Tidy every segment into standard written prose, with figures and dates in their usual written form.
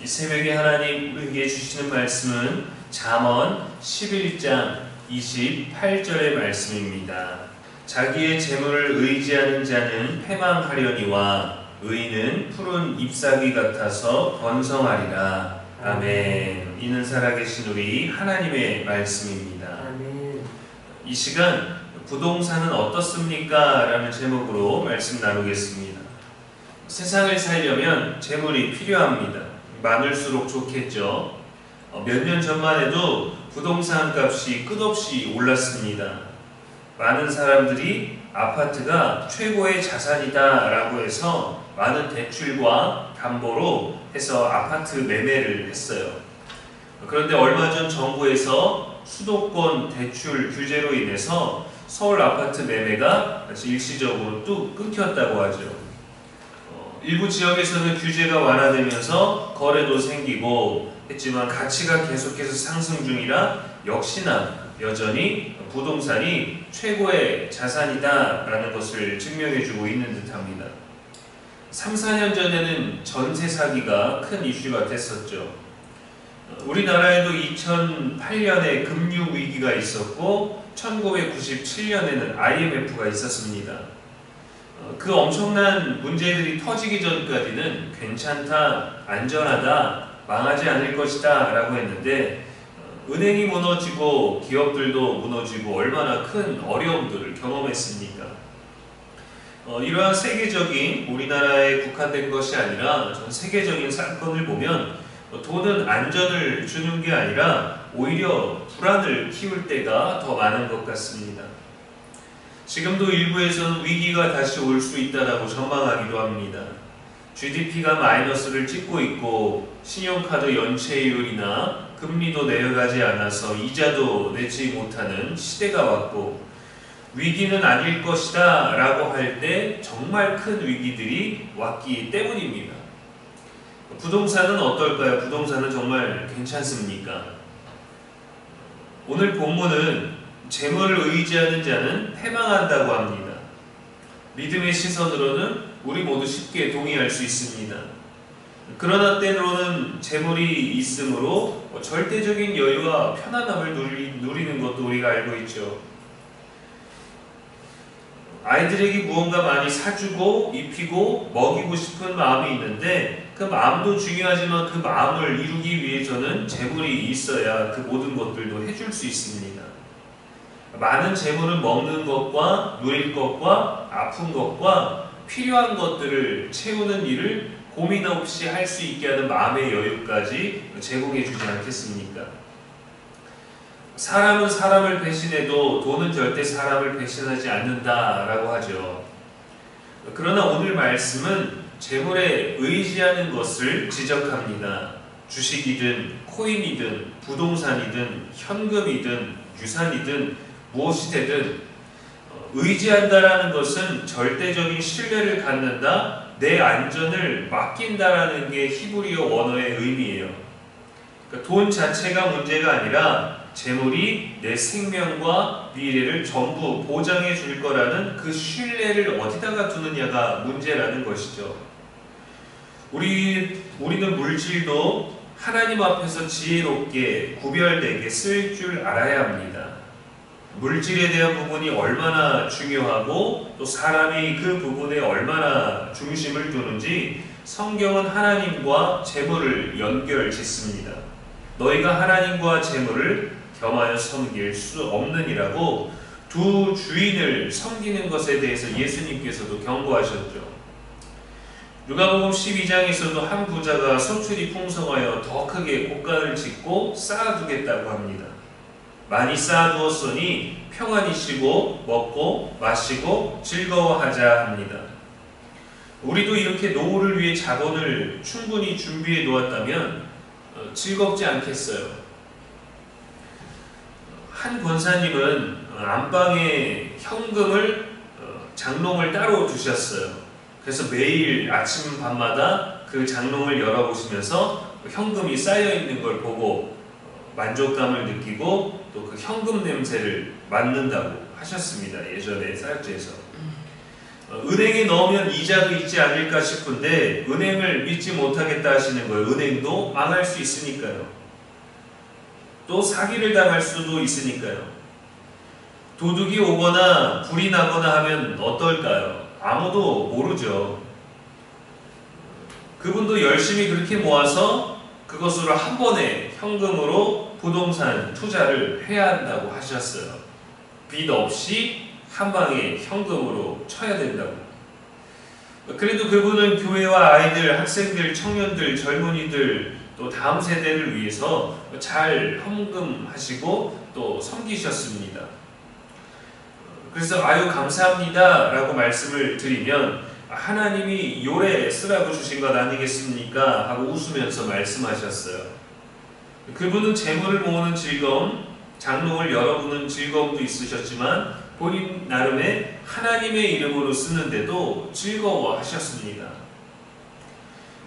이 새벽에 하나님 우리에게 주시는 말씀은 잠언 11장 28절의 말씀입니다. 자기의 재물을 의지하는 자는 패망하려니와 의인은 푸른 잎사귀 같아서 번성하리라. 아멘. 이는 살아계신 우리 하나님의 말씀입니다. 아멘. 이 시간 부동산은 어떻습니까? 라는 제목으로 말씀 나누겠습니다. 세상을 살려면 재물이 필요합니다. 많을수록 좋겠죠. 몇 년 전만 해도 부동산 값이 끝없이 올랐습니다. 많은 사람들이 아파트가 최고의 자산이다 라고 해서 많은 대출과 담보로 해서 아파트 매매를 했어요. 그런데 얼마 전 정부에서 수도권 대출 규제로 인해서 서울 아파트 매매가 일시적으로 뚝 끊겼다고 하죠. 일부 지역에서는 규제가 완화되면서 거래도 생기고 했지만 가치가 계속해서 상승 중이라 역시나 여전히 부동산이 최고의 자산이다 라는 것을 증명해주고 있는 듯합니다. 3, 4년 전에는 전세 사기가 큰 이슈가 됐었죠. 우리나라에도 2008년에 금융위기가 있었고 1997년에는 IMF가 있었습니다. 그 엄청난 문제들이 터지기 전까지는 괜찮다, 안전하다, 망하지 않을 것이다 라고 했는데 은행이 무너지고 기업들도 무너지고 얼마나 큰 어려움들을 경험했습니까? 이러한 세계적인 우리나라에 국한된 것이 아니라 전 세계적인 사건을 보면 돈은 안전을 주는 게 아니라 오히려 불안을 키울 때가 더 많은 것 같습니다. 지금도 일부에서는 위기가 다시 올 수 있다라고 전망하기도 합니다. GDP가 마이너스를 찍고 있고 신용카드 연체율이나 금리도 내려가지 않아서 이자도 내지 못하는 시대가 왔고 위기는 아닐 것이다 라고 할 때 정말 큰 위기들이 왔기 때문입니다. 부동산은 어떨까요? 부동산은 정말 괜찮습니까? 오늘 본문은 재물을 의지하는 자는 패망한다고 합니다. 믿음의 시선으로는 우리 모두 쉽게 동의할 수 있습니다. 그러나 때로는 재물이 있으므로 절대적인 여유와 편안함을 누리는 것도 우리가 알고 있죠. 아이들에게 무언가 많이 사주고 입히고 먹이고 싶은 마음이 있는데 그 마음도 중요하지만 그 마음을 이루기 위해서는 재물이 있어야 그 모든 것들도 해줄 수 있습니다. 많은 재물은 먹는 것과 누릴 것과 아픈 것과 필요한 것들을 채우는 일을 고민 없이 할 수 있게 하는 마음의 여유까지 제공해 주지 않겠습니까? 사람은 사람을 배신해도 돈은 절대 사람을 배신하지 않는다라고 하죠. 그러나 오늘 말씀은 재물에 의지하는 것을 지적합니다. 주식이든 코인이든 부동산이든 현금이든 유산이든 무엇이 되든 의지한다라는 것은 절대적인 신뢰를 갖는다, 내 안전을 맡긴다라는 게 히브리어 원어의 의미예요. 그러니까 돈 자체가 문제가 아니라 재물이 내 생명과 미래를 전부 보장해 줄 거라는 그 신뢰를 어디다가 두느냐가 문제라는 것이죠. 우리는 물질도 하나님 앞에서 지혜롭게 구별되게 쓸 줄 알아야 합니다. 물질에 대한 부분이 얼마나 중요하고 또 사람이 그 부분에 얼마나 중심을 두는지 성경은 하나님과 재물을 연결짓습니다. 너희가 하나님과 재물을 겸하여 섬길 수 없느니라고 두 주인을 섬기는 것에 대해서 예수님께서도 경고하셨죠. 누가복음 12장에서도 한 부자가 소출이 풍성하여 더 크게 곳간을 짓고 쌓아두겠다고 합니다. 많이 쌓아두었으니 평안히 쉬고 먹고 마시고 즐거워하자 합니다. 우리도 이렇게 노후를 위해 자본을 충분히 준비해 놓았다면 즐겁지 않겠어요? 한 권사님은 안방에 현금을 장롱을 따로 두셨어요. 그래서 매일 아침 밤마다 그 장롱을 열어보시면서 현금이 쌓여있는 걸 보고 만족감을 느끼고 또 그 현금 냄새를 맡는다고 하셨습니다. 예전에 사역지에서. 은행에 넣으면 이자도 있지 않을까 싶은데 은행을 믿지 못하겠다 하시는 거예요. 은행도 망할 수 있으니까요. 또 사기를 당할 수도 있으니까요. 도둑이 오거나 불이 나거나 하면 어떨까요? 아무도 모르죠. 그분도 열심히 그렇게 모아서 그것으로 한 번에 현금으로 부동산 투자를 해야 한다고 하셨어요. 빚 없이 한 방에 현금으로 쳐야 된다고. 그래도 그분은 교회와 아이들, 학생들, 청년들, 젊은이들 또 다음 세대를 위해서 잘 헌금하시고 또 섬기셨습니다. 그래서 아유 감사합니다 라고 말씀을 드리면 하나님이 요래 쓰라고 주신 것 아니겠습니까? 하고 웃으면서 말씀하셨어요. 그분은 재물을 모으는 즐거움, 장롱을 열어보는 즐거움도 있으셨지만 본인 나름의 하나님의 이름으로 쓰는데도 즐거워하셨습니다.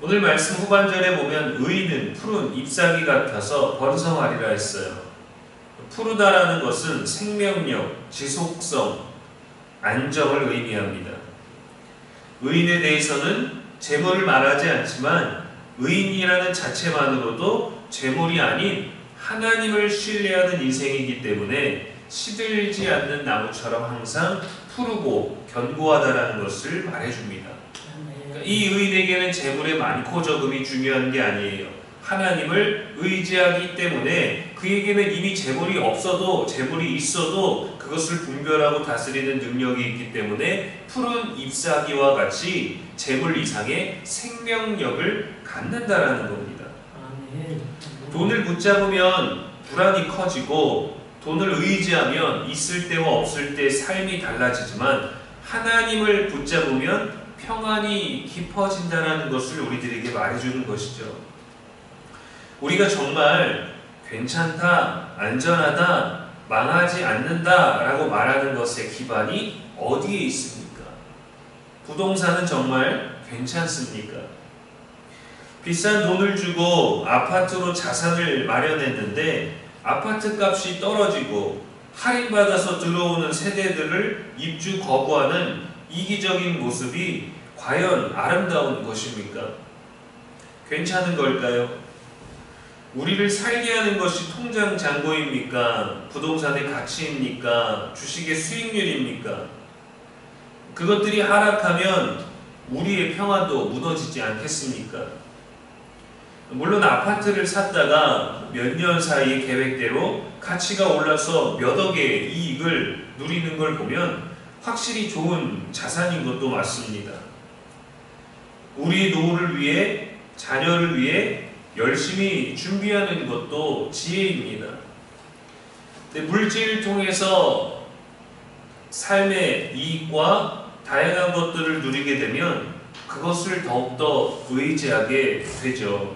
오늘 말씀 후반절에 보면 의인은 푸른 잎사귀 같아서 번성하리라 했어요. 푸르다라는 것은 생명력, 지속성, 안정을 의미합니다. 의인에 대해서는 재물을 말하지 않지만 의인이라는 자체만으로도 재물이 아닌 하나님을 신뢰하는 인생이기 때문에 시들지 않는 나무처럼 항상 푸르고 견고하다라는 것을 말해줍니다. 그러니까 이 의인에게는 재물의 많고 적음이 중요한 게 아니에요. 하나님을 의지하기 때문에 그에게는 이미 재물이 없어도 재물이 있어도 그것을 분별하고 다스리는 능력이 있기 때문에 푸른 잎사귀와 같이 재물 이상의 생명력을 갖는다라는 겁니다. 돈을 붙잡으면 불안이 커지고 돈을 의지하면 있을 때와 없을 때 삶이 달라지지만 하나님을 붙잡으면 평안이 깊어진다는 것을 우리들에게 말해주는 것이죠. 우리가 정말 괜찮다, 안전하다, 망하지 않는다 라고 말하는 것의 기반이 어디에 있습니까? 부동산은 정말 괜찮습니까? 비싼 돈을 주고 아파트로 자산을 마련했는데 아파트 값이 떨어지고 할인받아서 들어오는 세대들을 입주 거부하는 이기적인 모습이 과연 아름다운 것입니까? 괜찮은 걸까요? 우리를 살게 하는 것이 통장 잔고입니까? 부동산의 가치입니까? 주식의 수익률입니까? 그것들이 하락하면 우리의 평안도 무너지지 않겠습니까? 물론 아파트를 샀다가 몇 년 사이에 계획대로 가치가 올라서 몇 억의 이익을 누리는 걸 보면 확실히 좋은 자산인 것도 맞습니다. 우리 노후를 위해, 자녀를 위해 열심히 준비하는 것도 지혜입니다. 물질을 통해서 삶의 이익과 다양한 것들을 누리게 되면 그것을 더욱더 의지하게 되죠.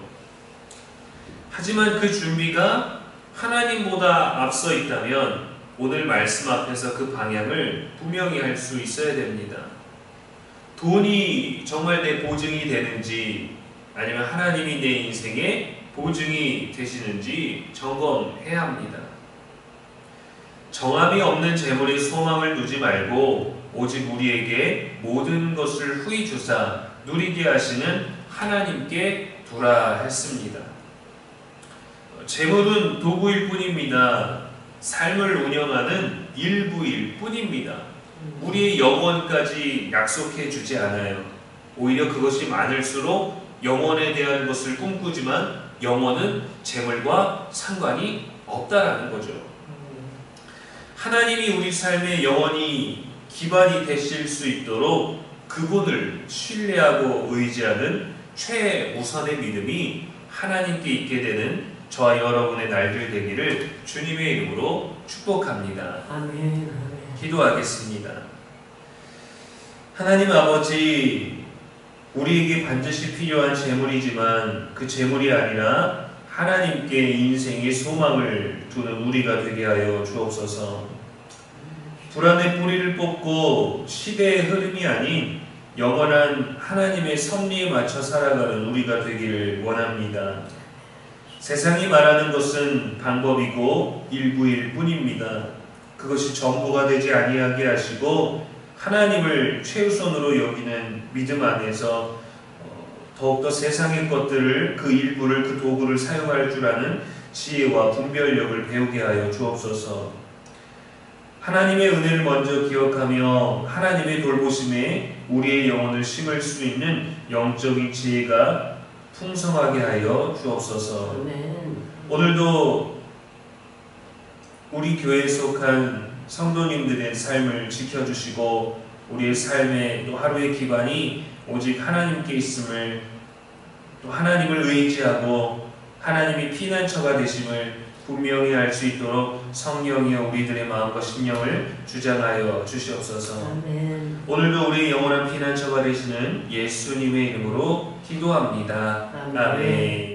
하지만 그 준비가 하나님보다 앞서 있다면 오늘 말씀 앞에서 그 방향을 분명히 할 수 있어야 됩니다. 돈이 정말 내 보증이 되는지 아니면 하나님이 내 인생의 보증이 되시는지 점검해야 합니다. 정함이 없는 재물에 소망을 두지 말고 오직 우리에게 모든 것을 후히 주사 누리게 하시는 하나님께 두라 했습니다. 재물은 도구일 뿐입니다. 삶을 운영하는 일부일 뿐입니다. 우리의 영혼까지 약속해 주지 않아요. 오히려 그것이 많을수록 영혼에 대한 것을 꿈꾸지만 영혼은 재물과 상관이 없다라는 거죠. 하나님이 우리 삶의 영원히 기반이 되실 수 있도록 그분을 신뢰하고 의지하는 최우선의 믿음이 하나님께 있게 되는 저와 여러분의 날들 되기를 주님의 이름으로 축복합니다. 아멘. 기도하겠습니다. 하나님 아버지, 우리에게 반드시 필요한 재물이지만 그 재물이 아니라 하나님께 인생의 소망을 두는 우리가 되게 하여 주옵소서. 불안의 뿌리를 뽑고 시대의 흐름이 아닌 영원한 하나님의 섭리에 맞춰 살아가는 우리가 되기를 원합니다. 세상이 말하는 것은 방법이고 일부일 뿐입니다. 그것이 전부가 되지 아니하게 하시고 하나님을 최우선으로 여기는 믿음 안에서 더욱더 세상의 것들을 그 일부를 그 도구를 사용할 줄 아는 지혜와 분별력을 배우게 하여 주옵소서. 하나님의 은혜를 먼저 기억하며 하나님의 돌보심에 우리의 영혼을 심을 수 있는 영적인 지혜가 풍성하게 하여 주옵소서. 아멘. 오늘도 우리 교회에 속한 성도님들의 삶을 지켜주시고 우리의 삶의 또 하루의 기반이 오직 하나님께 있음을, 또 하나님을 의지하고 하나님이 피난처가 되심을 분명히 알 수 있도록 성령이여 우리들의 마음과 심령을 주장하여 주시옵소서. 아멘. 오늘도 우리의 영원한 피난처가 되시는 예수님의 이름으로 기도합니다. 아멘.